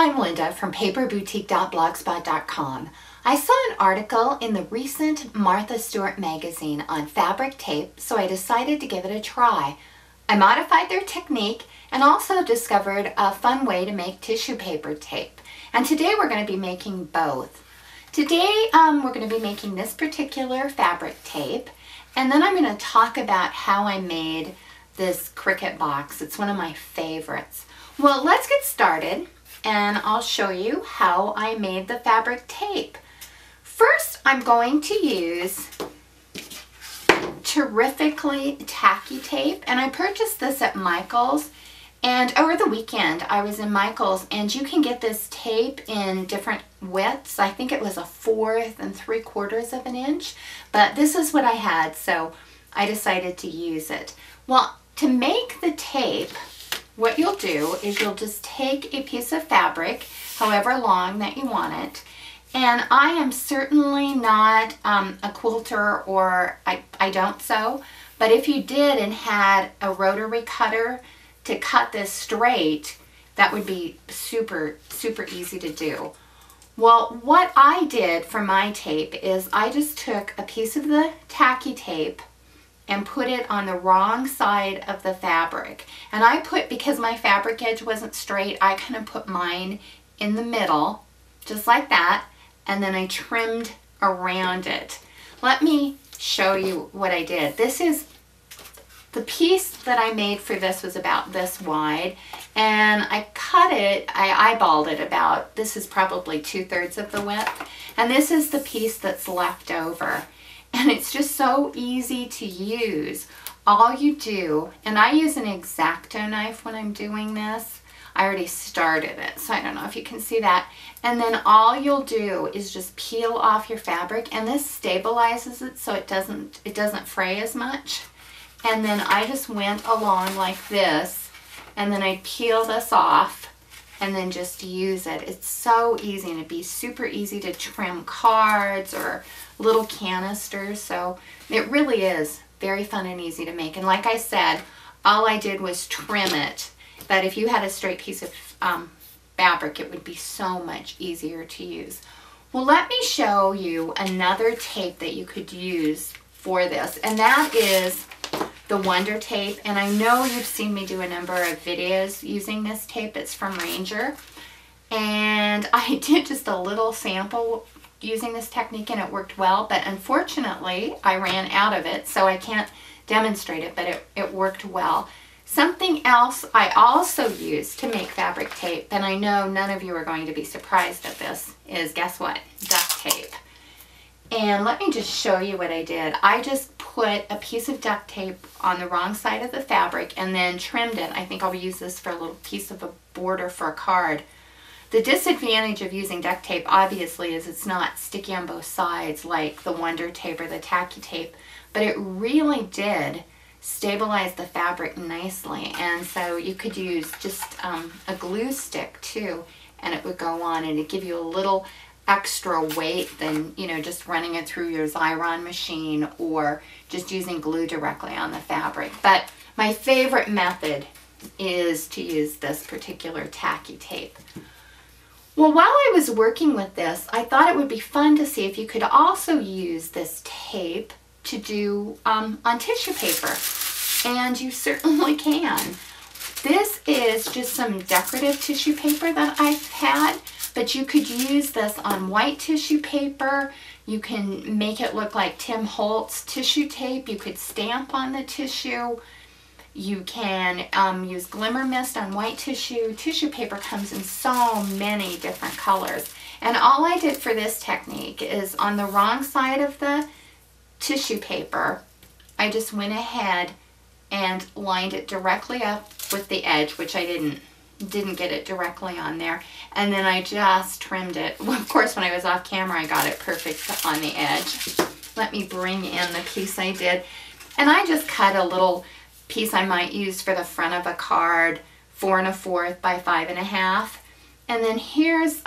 I'm Linda from paperboutique.blogspot.com. I saw an article in the recent Martha Stewart magazine on fabric tape, so I decided to give it a try. I modified their technique and also discovered a fun way to make tissue paper tape. And today we're going to be making both. Today we're going to be making this particular fabric tape, and then I'm going to talk about how I made this Cricut box. It's one of my favorites. Well, let's get started and I'll show you how I made the fabric tape. First, I'm going to use terrifically tacky tape, and I purchased this at Michael's, and over the weekend I was in Michael's, and you can get this tape in different widths. I think it was 1/4 and 3/4 of an inch, but this is what I had, so I decided to use it. Well, to make the tape, what you'll do is you'll just take a piece of fabric, however long that you want it, and I am certainly not a quilter, or I don't sew, but if you did and had a rotary cutter to cut this straight, that would be super easy to do. Well, what I did for my tape is I just took a piece of the tacky tape and put it on the wrong side of the fabric. And I put, because my fabric edge wasn't straight, I kind of put mine in the middle, just like that, and then I trimmed around it. Let me show you what I did. This is, the piece that I made for this was about this wide, and I cut it, I eyeballed it about, this is probably 2/3 of the width, and this is the piece that's left over. And it's just so easy to use. All you do, and I use an X-Acto knife when I'm doing this. I already started it, so I don't know if you can see that. And then all you'll do is just peel off your fabric, and this stabilizes it so it doesn't fray as much. And then I just went along like this, and then I peel this off and then just use it. It's so easy, and it'd be super easy to trim cards or little canisters, so it really is very fun and easy to make. And like I said, all I did was trim it, but if you had a straight piece of fabric, it would be so much easier to use. Well, let me show you another tape that you could use for this, and that is the Wonder Tape. And I know you've seen me do a number of videos using this tape. It's from Ranger, and I did just a little sample using this technique, and it worked well, but unfortunately I ran out of it, so I can't demonstrate it, but it worked well. Something else I also use to make fabric tape, and I know none of you are going to be surprised at this, is, guess what? Duct tape. And let me just show you what I did. I just put a piece of duct tape on the wrong side of the fabric and then trimmed it. I think I'll use this for a little piece of a border for a card. The disadvantage of using duct tape, obviously, is it's not sticky on both sides like the Wonder Tape or the tacky tape, but it really did stabilize the fabric nicely. And so you could use just a glue stick too, and it would go on, and it'd give you a little extra weight than, you know, just running it through your Xyron machine or just using glue directly on the fabric. But my favorite method is to use this particular tacky tape. Well, while I was working with this, I thought it would be fun to see if you could also use this tape to do on tissue paper, and you certainly can. This is just some decorative tissue paper that I've had, but you could use this on white tissue paper. You can make it look like Tim Holtz tissue tape. You could stamp on the tissue. You can use glimmer mist on white tissue. Tissue paper comes in so many different colors. And all I did for this technique is on the wrong side of the tissue paper, I just went ahead and lined it directly up with the edge, which I didn't get it directly on there. And then I just trimmed it. Well, of course, when I was off camera, I got it perfect on the edge. Let me bring in the piece I did. And I just cut a little piece I might use for the front of a card, 4 1/4 by 5 1/2. And then here's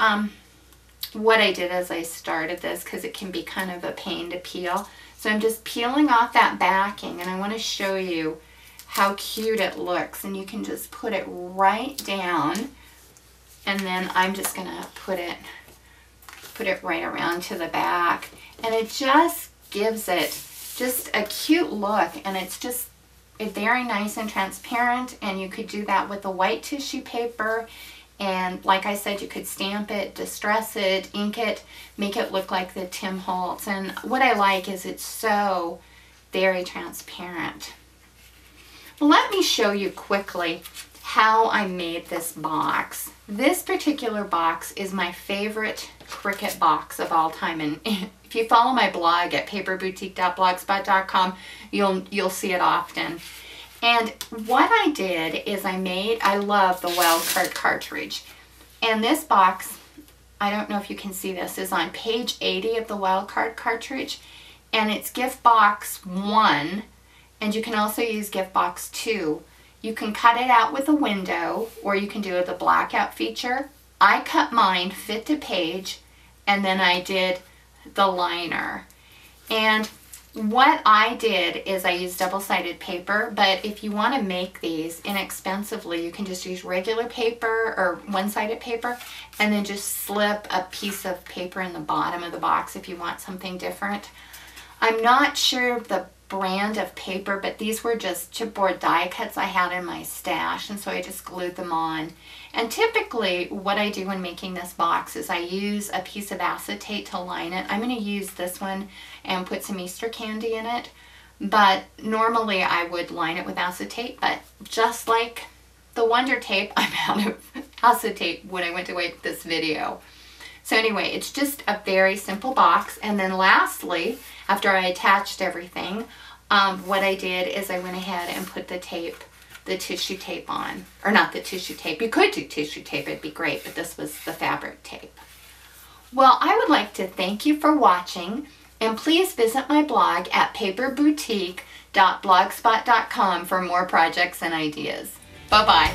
what I did as I started this, because it can be kind of a pain to peel. So I'm just peeling off that backing, and I want to show you how cute it looks. And you can just put it right down And then I'm just gonna put it right around to the back. And it just gives it just a cute look, and it's just very nice and transparent. And you could do that with a white tissue paper. And like I said, you could stamp it, distress it, ink it, make it look like the Tim Holtz. And what I like is it's so very transparent. Well, let me show you quickly how I made this box. This particular box is my favorite Cricut box of all time. And if you follow my blog at paperboutique.blogspot.com, you'll see it often. And what I did is I love the Wildcard cartridge. And this box, I don't know if you can see this, is on page 80 of the Wildcard cartridge. And it's gift box 1, and you can also use gift box 2. You can cut it out with a window, or you can do the blackout feature. I cut mine fit to page, and then I did the liner. And what I did is I used double-sided paper, but if you want to make these inexpensively, you can just use regular paper or one-sided paper, and then just slip a piece of paper in the bottom of the box if you want something different. I'm not sure the brand of paper, but these were just chipboard die cuts I had in my stash, and so I just glued them on. And typically what I do when making this box is I use a piece of acetate to line it. I'm going to use this one and put some Easter candy in it, but normally I would line it with acetate, but just like the Wonder Tape, I'm out of acetate when I went to make this video. So anyway, it's just a very simple box. And then lastly, after I attached everything, what I did is I went ahead and put the tissue tape on. Or not the tissue tape. You could do tissue tape, it'd be great, but this was the fabric tape. Well, I would like to thank you for watching, and please visit my blog at paperboutique.blogspot.com for more projects and ideas. Bye-bye.